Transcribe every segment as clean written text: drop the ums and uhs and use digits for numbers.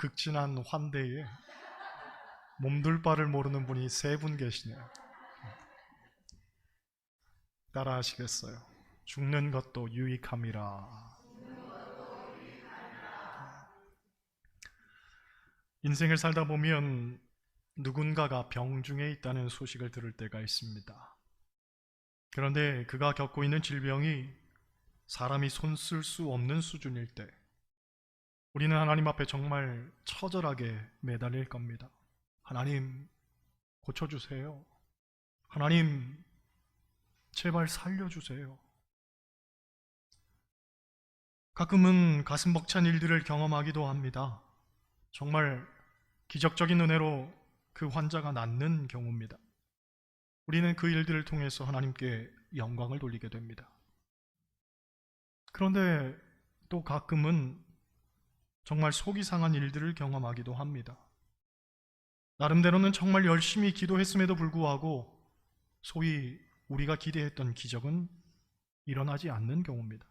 극진한 환대에 몸둘 바를 모르는 분이 3분 계시네요. 따라 하시겠어요? 죽는 것도 유익함이라. 인생을 살다 보면 누군가가 병중에 있다는 소식을 들을 때가 있습니다. 그런데 그가 겪고 있는 질병이 사람이 손 쓸 수 없는 수준일 때 우리는 하나님 앞에 정말 처절하게 매달릴 겁니다. 하나님, 고쳐주세요. 하나님, 제발 살려주세요. 가끔은 가슴 벅찬 일들을 경험하기도 합니다. 정말 기적적인 은혜로 그 환자가 낫는 경우입니다. 우리는 그 일들을 통해서 하나님께 영광을 돌리게 됩니다. 그런데 또 가끔은 정말 속이 상한 일들을 경험하기도 합니다. 나름대로는 정말 열심히 기도했음에도 불구하고 소위 우리가 기대했던 기적은 일어나지 않는 경우입니다.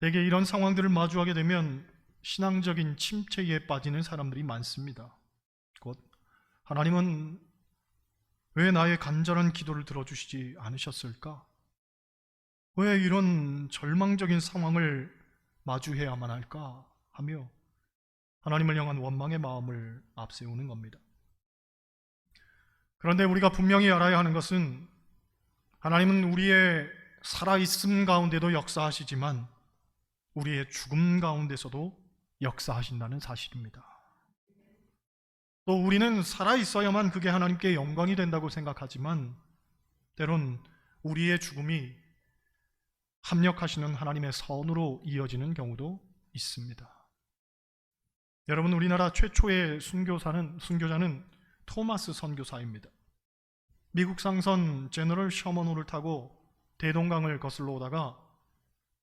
대개 이런 상황들을 마주하게 되면 신앙적인 침체에 빠지는 사람들이 많습니다. 곧 하나님은 왜 나의 간절한 기도를 들어주시지 않으셨을까? 왜 이런 절망적인 상황을 마주해야만 할까? 하며 하나님을 향한 원망의 마음을 앞세우는 겁니다. 그런데 우리가 분명히 알아야 하는 것은 하나님은 우리의 살아있음 가운데도 역사하시지만 우리의 죽음 가운데서도 역사하신다는 사실입니다. 또 우리는 살아있어야만 그게 하나님께 영광이 된다고 생각하지만 때론 우리의 죽음이 합력하시는 하나님의 선으로 이어지는 경우도 있습니다. 여러분, 우리나라 최초의 순교자는 토마스 선교사입니다. 미국 상선 제너럴 셔먼호를 타고 대동강을 거슬러 오다가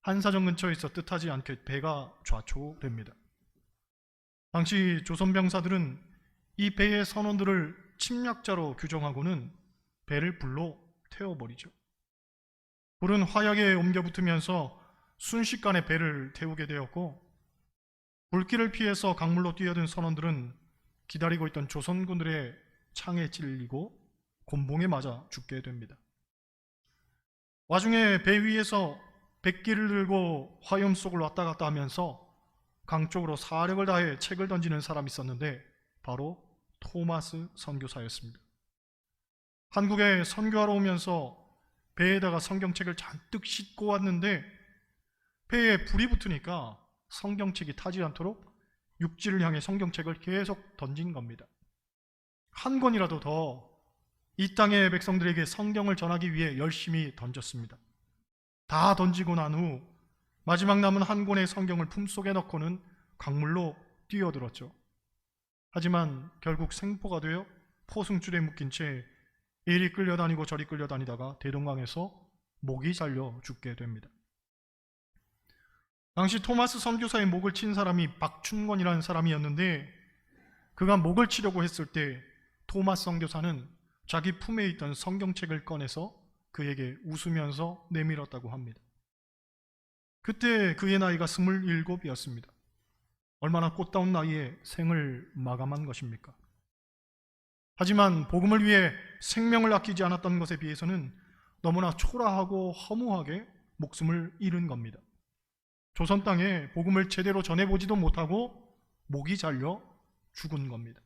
한사정 근처에서 뜻하지 않게 배가 좌초됩니다. 당시 조선 병사들은 이 배의 선원들을 침략자로 규정하고는 배를 불로 태워버리죠. 불은 화약에 옮겨 붙으면서 순식간에 배를 태우게 되었고, 불길을 피해서 강물로 뛰어든 선원들은 기다리고 있던 조선군들의 창에 찔리고 곤봉에 맞아 죽게 됩니다. 와중에 배 위에서 백기를 들고 화염 속을 왔다 갔다 하면서 강 쪽으로 사력을 다해 책을 던지는 사람이 있었는데 바로 토마스 선교사였습니다. 한국에 선교하러 오면서 배에다가 성경책을 잔뜩 싣고 왔는데 배에 불이 붙으니까 성경책이 타지 않도록 육지를 향해 성경책을 계속 던진 겁니다. 한 권이라도 더 이 땅의 백성들에게 성경을 전하기 위해 열심히 던졌습니다. 다 던지고 난 후 마지막 남은 한 권의 성경을 품속에 넣고는 강물로 뛰어들었죠. 하지만 결국 생포가 되어 포승줄에 묶인 채 이리 끌려다니고 저리 끌려다니다가 대동강에서 목이 잘려 죽게 됩니다. 당시 토마스 선교사의 목을 친 사람이 박춘권이라는 사람이었는데 그가 목을 치려고 했을 때 토마스 선교사는 자기 품에 있던 성경책을 꺼내서 그에게 웃으면서 내밀었다고 합니다. 그때 그의 나이가 27이었습니다. 얼마나 꽃다운 나이에 생을 마감한 것입니까? 하지만 복음을 위해 생명을 아끼지 않았던 것에 비해서는 너무나 초라하고 허무하게 목숨을 잃은 겁니다. 조선 땅에 복음을 제대로 전해보지도 못하고 목이 잘려 죽은 겁니다.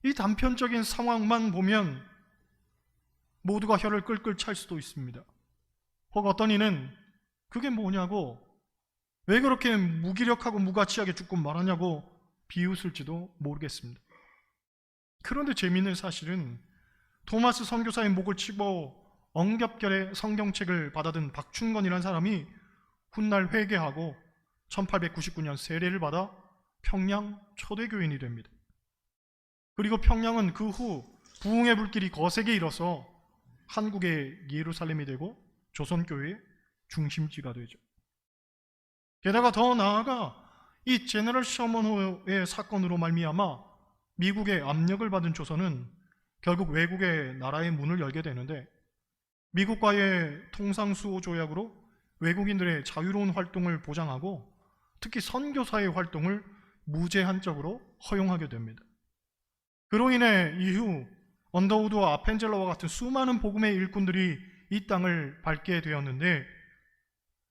이 단편적인 상황만 보면 모두가 혀를 끌끌 찰 수도 있습니다. 혹 어떤 이는 그게 뭐냐고, 왜 그렇게 무기력하고 무가치하게 죽고 말하냐고 비웃을지도 모르겠습니다. 그런데 재미있는 사실은 토마스 선교사의 목을 치고 엉겹결에 성경책을 받아든 박춘건이라는 사람이 훗날 회개하고 1899년 세례를 받아 평양 초대교인이 됩니다. 그리고 평양은 그 후 부흥의 불길이 거세게 일어서 한국의 예루살렘이 되고 조선교회의 중심지가 되죠. 게다가 더 나아가 이 제너럴 셔먼호의 사건으로 말미암아 미국의 압력을 받은 조선은 결국 외국의 나라의 문을 열게 되는데 미국과의 통상수호 조약으로 외국인들의 자유로운 활동을 보장하고 특히 선교사의 활동을 무제한적으로 허용하게 됩니다. 그로 인해 이후 언더우드와 아펜젤러와 같은 수많은 복음의 일꾼들이 이 땅을 밟게 되었는데,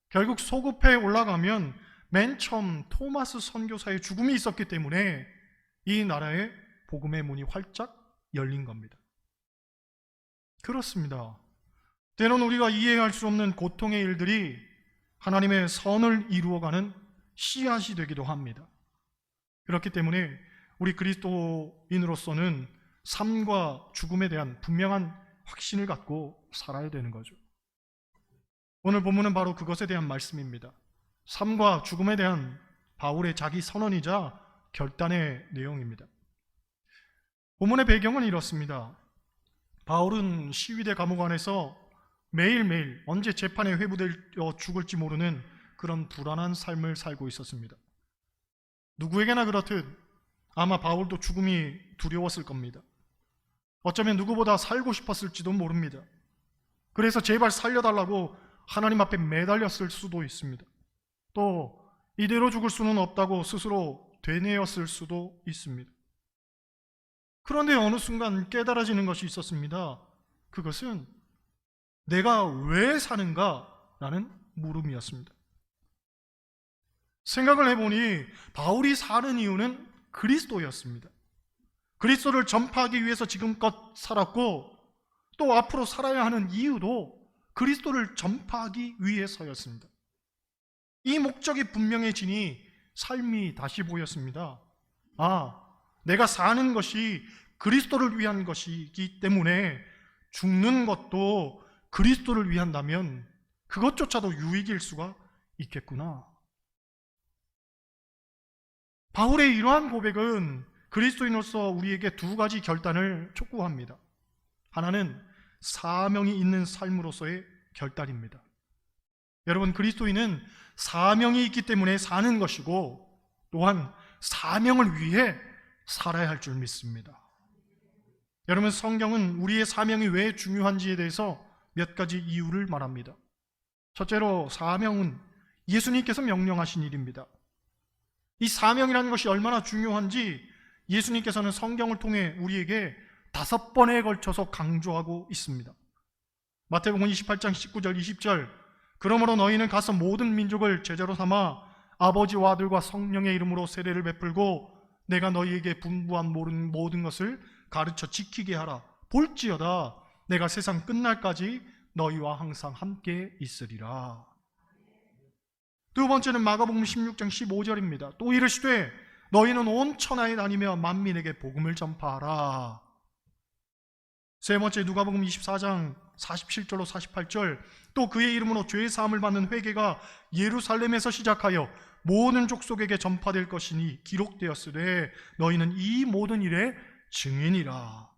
결국 소급해 올라가면 맨 처음 토마스 선교사의 죽음이 있었기 때문에 이 나라에 복음의 문이 활짝 열린 겁니다. 그렇습니다. 때론 우리가 이해할 수 없는 고통의 일들이 하나님의 선을 이루어가는 씨앗이 되기도 합니다. 그렇기 때문에 우리 그리스도인으로서는 삶과 죽음에 대한 분명한 확신을 갖고 살아야 되는 거죠. 오늘 본문은 바로 그것에 대한 말씀입니다. 삶과 죽음에 대한 바울의 자기 선언이자 결단의 내용입니다. 본문의 배경은 이렇습니다. 바울은 시위대 감옥 안에서 매일매일 언제 재판에 회부되어 죽을지 모르는 그런 불안한 삶을 살고 있었습니다. 누구에게나 그렇듯 아마 바울도 죽음이 두려웠을 겁니다. 어쩌면 누구보다 살고 싶었을지도 모릅니다. 그래서 제발 살려달라고 하나님 앞에 매달렸을 수도 있습니다. 또 이대로 죽을 수는 없다고 스스로 되뇌었을 수도 있습니다. 그런데 어느 순간 깨달아지는 것이 있었습니다. 그것은 내가 왜 사는가라는 물음이었습니다. 생각을 해보니 바울이 사는 이유는 그리스도였습니다. 그리스도를 전파하기 위해서 지금껏 살았고, 또 앞으로 살아야 하는 이유도 그리스도를 전파하기 위해서였습니다. 이 목적이 분명해지니 삶이 다시 보였습니다. 내가 사는 것이 그리스도를 위한 것이기 때문에 죽는 것도 그리스도를 위한다면 그것조차도 유익일 수가 있겠구나. 바울의 이러한 고백은 그리스도인으로서 우리에게 두 가지 결단을 촉구합니다. 하나는 사명이 있는 삶으로서의 결단입니다. 여러분, 그리스도인은 사명이 있기 때문에 사는 것이고, 또한 사명을 위해 살아야 할 줄 믿습니다. 여러분, 성경은 우리의 사명이 왜 중요한지에 대해서 몇 가지 이유를 말합니다. 첫째로, 사명은 예수님께서 명령하신 일입니다. 이 사명이라는 것이 얼마나 중요한지 예수님께서는 성경을 통해 우리에게 5번에 걸쳐서 강조하고 있습니다. 마태복음 28장 19절 20절, 그러므로 너희는 가서 모든 민족을 제자로 삼아 아버지와 아들과 성령의 이름으로 세례를 베풀고 내가 너희에게 분부한 모든 것을 가르쳐 지키게 하라. 볼지어다 내가 세상 끝날까지 너희와 항상 함께 있으리라. 두 번째는 마가복음 16장 15절입니다. 또 이르시되 너희는 온 천하에 다니며 만민에게 복음을 전파하라. 세 번째, 누가복음 24장 47절로 48절, 또 그의 이름으로 죄 사함을 받는 회개가 예루살렘에서 시작하여 모든 족속에게 전파될 것이니 기록되었으되 너희는 이 모든 일의 증인이라.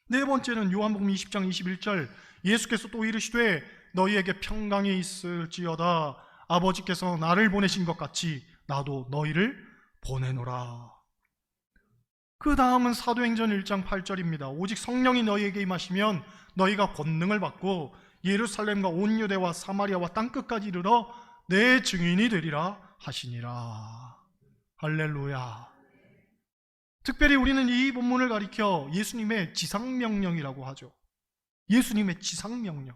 네 번째는 요한복음 20장 21절, 예수께서 또 이르시되 너희에게 평강이 있을지어다. 아버지께서 나를 보내신 것 같이 나도 너희를 보내노라. 그 다음은 사도행전 1장 8절입니다. 오직 성령이 너희에게 임하시면 너희가 권능을 받고 예루살렘과 온 유대와 사마리아와 땅끝까지 이르러 내 증인이 되리라 하시니라. 할렐루야. 특별히 우리는 이 본문을 가리켜 예수님의 지상명령이라고 하죠. 예수님의 지상명령.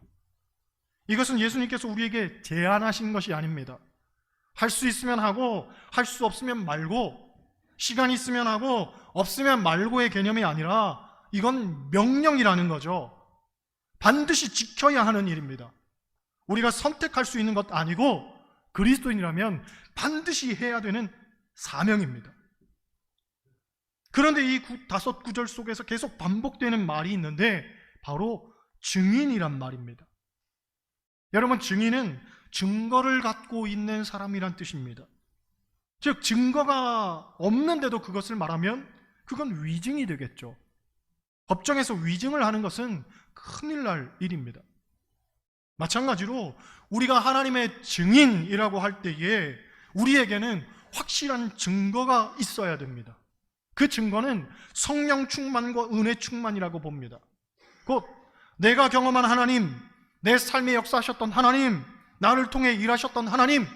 이것은 예수님께서 우리에게 제안하신 것이 아닙니다. 할 수 있으면 하고 할 수 없으면 말고, 시간 있으면 하고 없으면 말고의 개념이 아니라 이건 명령이라는 거죠. 반드시 지켜야 하는 일입니다. 우리가 선택할 수 있는 것 아니고 그리스도인이라면 반드시 해야 되는 사명입니다. 그런데 이 5구절 속에서 계속 반복되는 말이 있는데 바로 증인이란 말입니다. 여러분, 증인은 증거를 갖고 있는 사람이란 뜻입니다. 즉, 증거가 없는데도 그것을 말하면 그건 위증이 되겠죠. 법정에서 위증을 하는 것은 큰일 날 일입니다. 마찬가지로 우리가 하나님의 증인이라고 할 때에 우리에게는 확실한 증거가 있어야 됩니다. 그 증거는 성령 충만과 은혜 충만이라고 봅니다. 곧 내가 경험한 하나님, 내 삶에 역사하셨던 하나님, 나를 통해 일하셨던 하나님,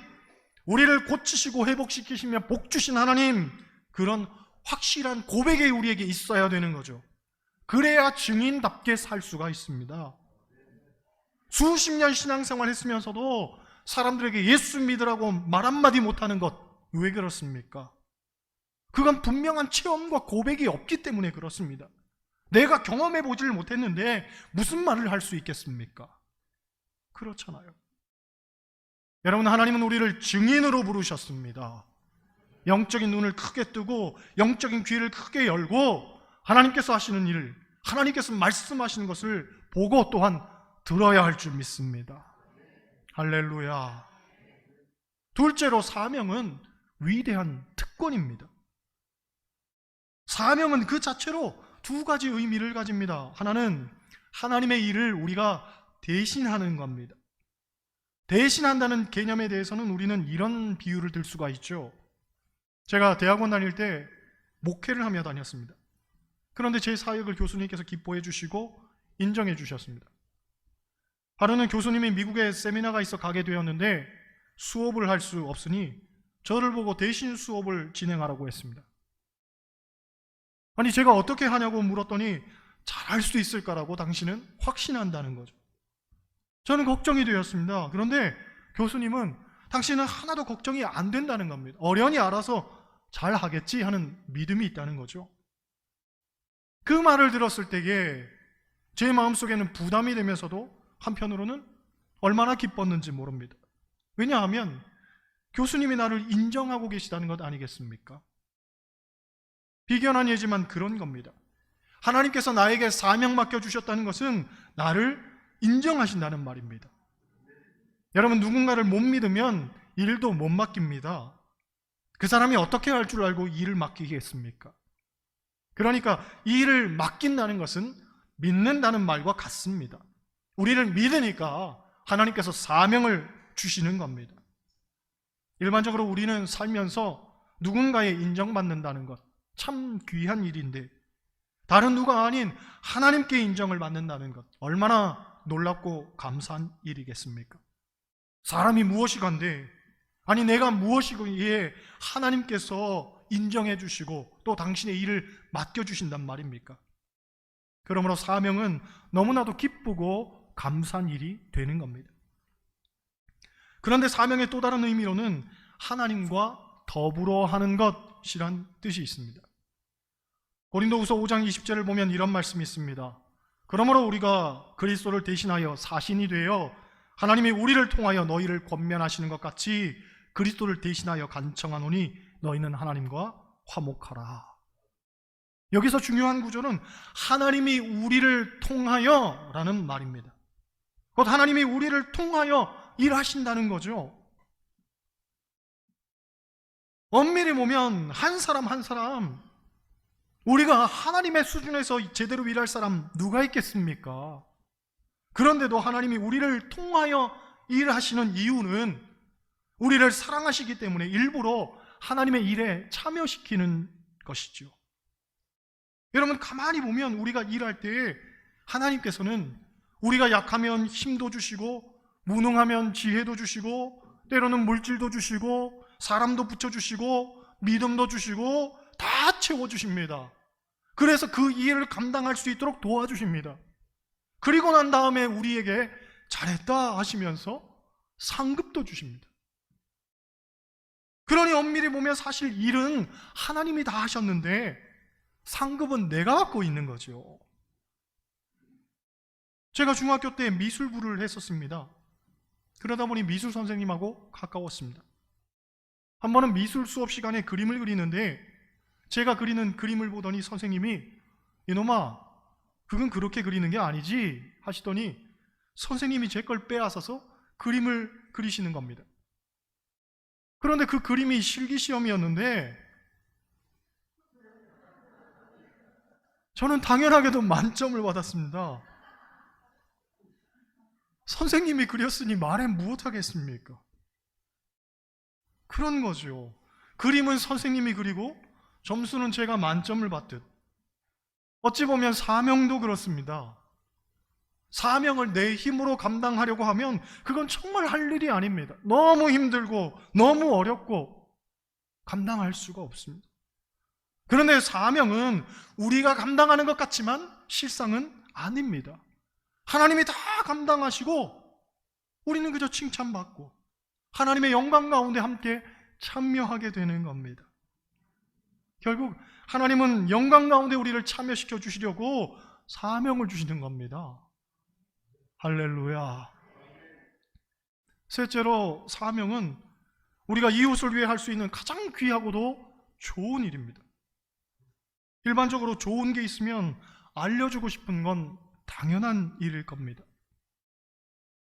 우리를 고치시고 회복시키시며 복 주신 하나님, 그런 확실한 고백이 우리에게 있어야 되는 거죠. 그래야 증인답게 살 수가 있습니다. 수십 년 신앙생활 했으면서도 사람들에게 예수 믿으라고 말 한마디 못하는 것, 왜 그렇습니까? 그건 분명한 체험과 고백이 없기 때문에 그렇습니다. 내가 경험해 보지를 못했는데 무슨 말을 할 수 있겠습니까? 그렇잖아요. 여러분, 하나님은 우리를 증인으로 부르셨습니다. 영적인 눈을 크게 뜨고 영적인 귀를 크게 열고 하나님께서 하시는 일을, 하나님께서 말씀하시는 것을 보고 또한 들어야 할 줄 믿습니다. 할렐루야. 둘째로, 사명은 위대한 특권입니다. 사명은 그 자체로 두 가지 의미를 가집니다. 하나는 하나님의 일을 우리가 대신하는 겁니다. 대신한다는 개념에 대해서는 우리는 이런 비유를 들 수가 있죠. 제가 대학원 다닐 때 목회를 하며 다녔습니다. 그런데 제 사역을 교수님께서 기뻐해 주시고 인정해 주셨습니다. 하루는 교수님이 미국에 세미나가 있어 가게 되었는데 수업을 할 수 없으니 저를 보고 대신 수업을 진행하라고 했습니다. 아니, 제가 어떻게 하냐고 물었더니 잘할 수 있을까라고 당신은 확신한다는 거죠. 저는 걱정이 되었습니다. 그런데 교수님은 당신은 하나도 걱정이 안 된다는 겁니다. 어련히 알아서 잘 하겠지 하는 믿음이 있다는 거죠. 그 말을 들었을 때에 제 마음속에는 부담이 되면서도 한편으로는 얼마나 기뻤는지 모릅니다. 왜냐하면 교수님이 나를 인정하고 계시다는 것 아니겠습니까? 비견한 예지만 그런 겁니다. 하나님께서 나에게 사명 맡겨주셨다는 것은 나를 인정하신다는 말입니다. 여러분, 누군가를 못 믿으면 일도 못 맡깁니다. 그 사람이 어떻게 할 줄 알고 일을 맡기겠습니까? 그러니까 이 일을 맡긴다는 것은 믿는다는 말과 같습니다. 우리를 믿으니까 하나님께서 사명을 주시는 겁니다. 일반적으로 우리는 살면서 누군가에 인정받는다는 것, 참 귀한 일인데 다른 누가 아닌 하나님께 인정을 받는다는 것, 얼마나 놀랍고 감사한 일이겠습니까? 사람이 무엇이건데, 아니 내가 무엇이기에 하나님께서 인정해 주시고 또 당신의 일을 맡겨주신단 말입니까? 그러므로 사명은 너무나도 기쁘고 감사한 일이 되는 겁니다. 그런데 사명의 또 다른 의미로는 하나님과 더불어 하는 것이란 뜻이 있습니다. 고린도후서 5장 20절을 보면 이런 말씀이 있습니다. 그러므로 우리가 그리스도를 대신하여 사신이 되어 하나님이 우리를 통하여 너희를 권면하시는 것 같이 그리스도를 대신하여 간청하노니 너희는 하나님과 화목하라. 여기서 중요한 구조는 하나님이 우리를 통하여 라는 말입니다. 곧 하나님이 우리를 통하여 일하신다는 거죠. 엄밀히 보면 한 사람 한 사람, 우리가 하나님의 수준에서 제대로 일할 사람 누가 있겠습니까? 그런데도 하나님이 우리를 통하여 일하시는 이유는 우리를 사랑하시기 때문에 일부러 하나님의 일에 참여시키는 것이죠. 여러분, 가만히 보면 우리가 일할 때 하나님께서는 우리가 약하면 힘도 주시고 무능하면 지혜도 주시고 때로는 물질도 주시고 사람도 붙여주시고 믿음도 주시고 다 채워주십니다. 그래서 그 일을 감당할 수 있도록 도와주십니다. 그리고 난 다음에 우리에게 잘했다 하시면서 상급도 주십니다. 그러니 엄밀히 보면 사실 일은 하나님이 다 하셨는데 상급은 내가 갖고 있는 거죠. 제가 중학교 때 미술부를 했었습니다. 그러다 보니 미술 선생님하고 가까웠습니다. 한 번은 미술 수업 시간에 그림을 그리는데 제가 그리는 그림을 보더니 선생님이 이놈아, 그건 그렇게 그리는 게 아니지 하시더니 선생님이 제 걸 빼앗아서 그림을 그리시는 겁니다. 그런데 그 그림이 실기시험이었는데 저는 당연하게도 만점을 받았습니다. 선생님이 그렸으니 말해 무엇하겠습니까? 그런 거죠. 그림은 선생님이 그리고 점수는 제가 만점을 받듯 어찌 보면 사명도 그렇습니다. 사명을 내 힘으로 감당하려고 하면 그건 정말 할 일이 아닙니다. 너무 힘들고 너무 어렵고 감당할 수가 없습니다. 그런데 사명은 우리가 감당하는 것 같지만 실상은 아닙니다. 하나님이 다 감당하시고 우리는 그저 칭찬받고 하나님의 영광 가운데 함께 참여하게 되는 겁니다. 결국 하나님은 영광 가운데 우리를 참여시켜 주시려고 사명을 주시는 겁니다. 할렐루야. 셋째로, 사명은 우리가 이웃을 위해 할 수 있는 가장 귀하고도 좋은 일입니다. 일반적으로 좋은 게 있으면 알려주고 싶은 건 당연한 일일 겁니다.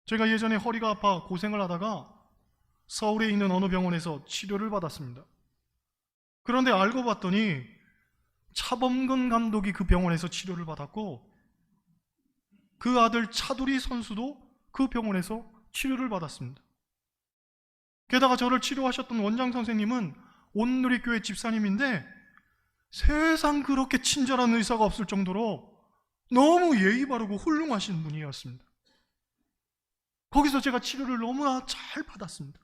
제가 예전에 허리가 아파 고생을 하다가 서울에 있는 어느 병원에서 치료를 받았습니다. 그런데 알고 봤더니 차범근 감독이 그 병원에서 치료를 받았고 그 아들 차두리 선수도 그 병원에서 치료를 받았습니다. 게다가 저를 치료하셨던 원장 선생님은 온누리교회 집사님인데 세상 그렇게 친절한 의사가 없을 정도로 너무 예의 바르고 훌륭하신 분이었습니다. 거기서 제가 치료를 너무나 잘 받았습니다.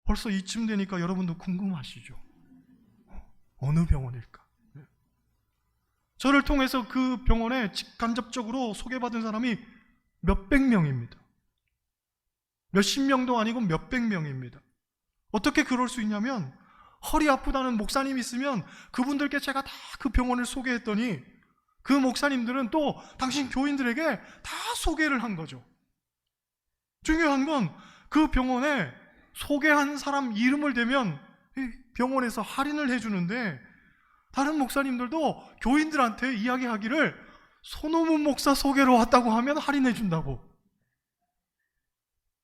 벌써 이쯤 되니까 여러분도 궁금하시죠? 어느 병원일까? 저를 통해서 그 병원에 직간접적으로 소개받은 사람이 몇백 명입니다. 몇십 명도 아니고 몇백 명입니다. 어떻게 그럴 수 있냐면 허리 아프다는 목사님 있으면 그분들께 제가 다 그 병원을 소개했더니 그 목사님들은 또 당신 교인들에게 다 소개를 한 거죠. 중요한 건 그 병원에 소개한 사람 이름을 대면 병원에서 할인을 해주는데 다른 목사님들도 교인들한테 이야기하기를 손호문 목사 소개로 왔다고 하면 할인해준다고.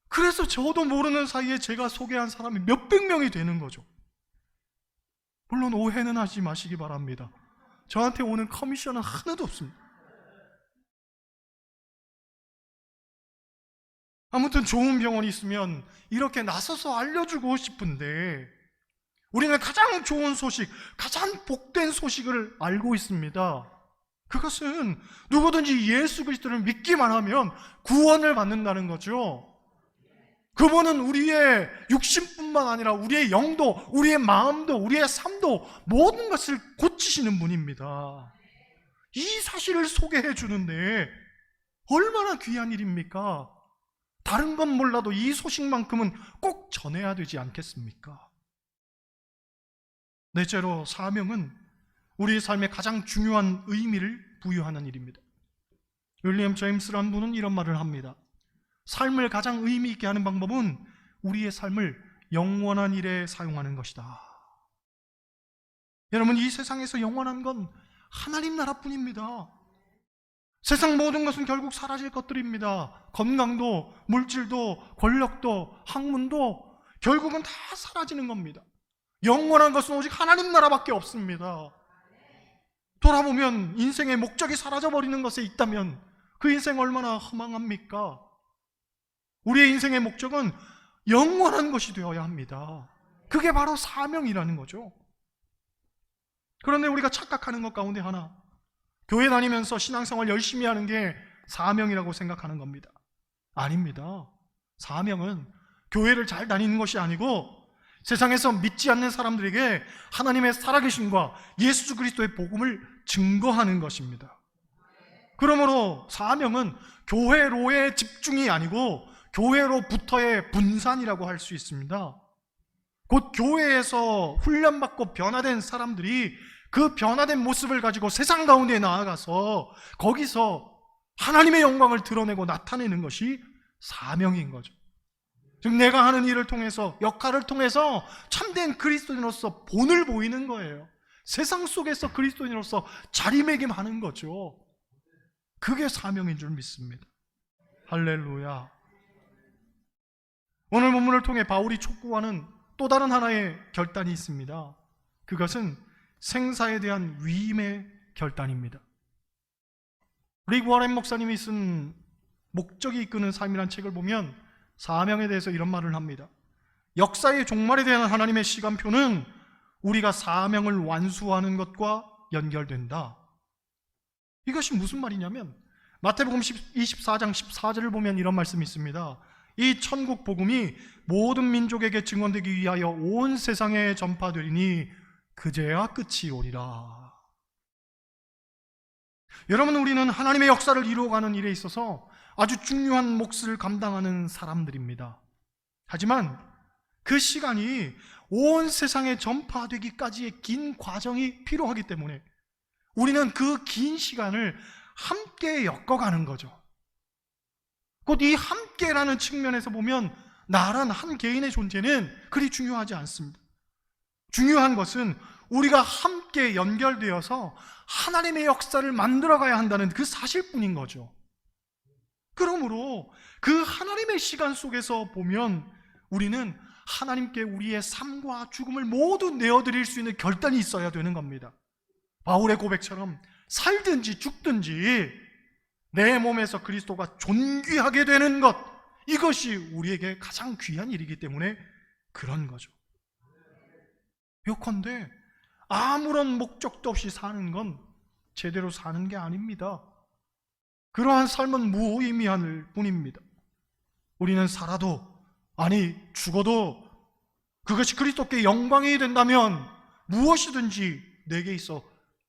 그래서 저도 모르는 사이에 제가 소개한 사람이 몇백 명이 되는 거죠. 물론 오해는 하지 마시기 바랍니다. 저한테 오는 커미션은 하나도 없습니다. 아무튼 좋은 병원이 있으면 이렇게 나서서 알려주고 싶은데 우리는 가장 좋은 소식, 가장 복된 소식을 알고 있습니다. 그것은 누구든지 예수 그리스도를 믿기만 하면 구원을 받는다는 거죠. 그분은 우리의 육신뿐만 아니라 우리의 영도, 우리의 마음도, 우리의 삶도 모든 것을 고치시는 분입니다. 이 사실을 소개해 주는데 얼마나 귀한 일입니까? 다른 건 몰라도 이 소식만큼은 꼭 전해야 되지 않겠습니까? 넷째로, 사명은 우리의 삶에 가장 중요한 의미를 부여하는 일입니다. 윌리엄 제임스라는 분은 이런 말을 합니다. 삶을 가장 의미 있게 하는 방법은 우리의 삶을 영원한 일에 사용하는 것이다. 여러분, 이 세상에서 영원한 건 하나님 나라뿐입니다. 세상 모든 것은 결국 사라질 것들입니다. 건강도, 물질도, 권력도, 학문도 결국은 다 사라지는 겁니다. 영원한 것은 오직 하나님 나라밖에 없습니다. 돌아보면 인생의 목적이 사라져버리는 것에 있다면 그 인생 얼마나 허망합니까? 우리의 인생의 목적은 영원한 것이 되어야 합니다. 그게 바로 사명이라는 거죠. 그런데 우리가 착각하는 것 가운데 하나, 교회 다니면서 신앙생활 열심히 하는 게 사명이라고 생각하는 겁니다. 아닙니다. 사명은 교회를 잘 다니는 것이 아니고 세상에서 믿지 않는 사람들에게 하나님의 살아계심과 예수 그리스도의 복음을 증거하는 것입니다. 그러므로 사명은 교회로의 집중이 아니고 교회로부터의 분산이라고 할 수 있습니다. 곧 교회에서 훈련받고 변화된 사람들이 그 변화된 모습을 가지고 세상 가운데 나아가서 거기서 하나님의 영광을 드러내고 나타내는 것이 사명인 거죠. 즉 내가 하는 일을 통해서, 역할을 통해서 참된 그리스도인으로서 본을 보이는 거예요. 세상 속에서 그리스도인으로서 자리매김하는 거죠. 그게 사명인 줄 믿습니다. 할렐루야. 오늘 본문을 통해 바울이 촉구하는 또 다른 하나의 결단이 있습니다. 그것은 생사에 대한 위임의 결단입니다. 릭 워렌 목사님이 쓴 목적이 이끄는 삶이란 책을 보면 사명에 대해서 이런 말을 합니다. 역사의 종말에 대한 하나님의 시간표는 우리가 사명을 완수하는 것과 연결된다. 이것이 무슨 말이냐면 마태복음 24장 14절을 보면 이런 말씀이 있습니다. 이 천국 복음이 모든 민족에게 증언되기 위하여 온 세상에 전파되리니 그제야 끝이 오리라. 여러분, 우리는 하나님의 역사를 이루어가는 일에 있어서 아주 중요한 몫을 감당하는 사람들입니다. 하지만 그 시간이 온 세상에 전파되기까지의 긴 과정이 필요하기 때문에 우리는 그 긴 시간을 함께 엮어가는 거죠. 곧 이 함께라는 측면에서 보면 나란 한 개인의 존재는 그리 중요하지 않습니다. 중요한 것은 우리가 함께 연결되어서 하나님의 역사를 만들어가야 한다는 그 사실뿐인 거죠. 그러므로 그 하나님의 시간 속에서 보면 우리는 하나님께 우리의 삶과 죽음을 모두 내어드릴 수 있는 결단이 있어야 되는 겁니다. 바울의 고백처럼 살든지 죽든지 내 몸에서 그리스도가 존귀하게 되는 것, 이것이 우리에게 가장 귀한 일이기 때문에 그런 거죠. 요컨대 아무런 목적도 없이 사는 건 제대로 사는 게 아닙니다. 그러한 삶은 무의미할 뿐입니다. 우리는 살아도, 아니 죽어도 그것이 그리스도께 영광이 된다면 무엇이든지 내게 있어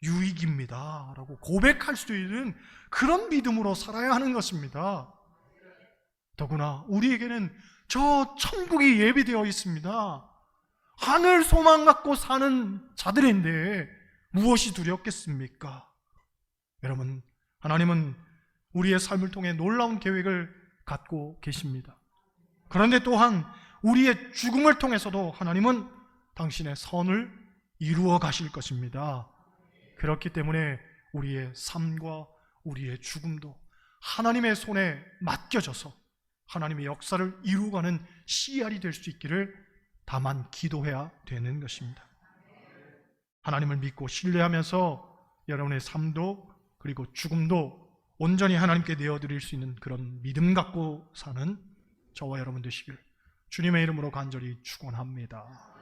유익입니다 라고 고백할 수 있는 그런 믿음으로 살아야 하는 것입니다. 더구나 우리에게는 저 천국이 예비되어 있습니다. 하늘 소망 갖고 사는 자들인데 무엇이 두렵겠습니까? 여러분, 하나님은 우리의 삶을 통해 놀라운 계획을 갖고 계십니다. 그런데 또한 우리의 죽음을 통해서도 하나님은 당신의 선을 이루어 가실 것입니다. 그렇기 때문에 우리의 삶과 우리의 죽음도 하나님의 손에 맡겨져서 하나님의 역사를 이루어가는 씨알이 될 수 있기를 다만 기도해야 되는 것입니다. 하나님을 믿고 신뢰하면서 여러분의 삶도 그리고 죽음도 온전히 하나님께 내어드릴 수 있는 그런 믿음 갖고 사는 저와 여러분 되시길 주님의 이름으로 간절히 축원합니다.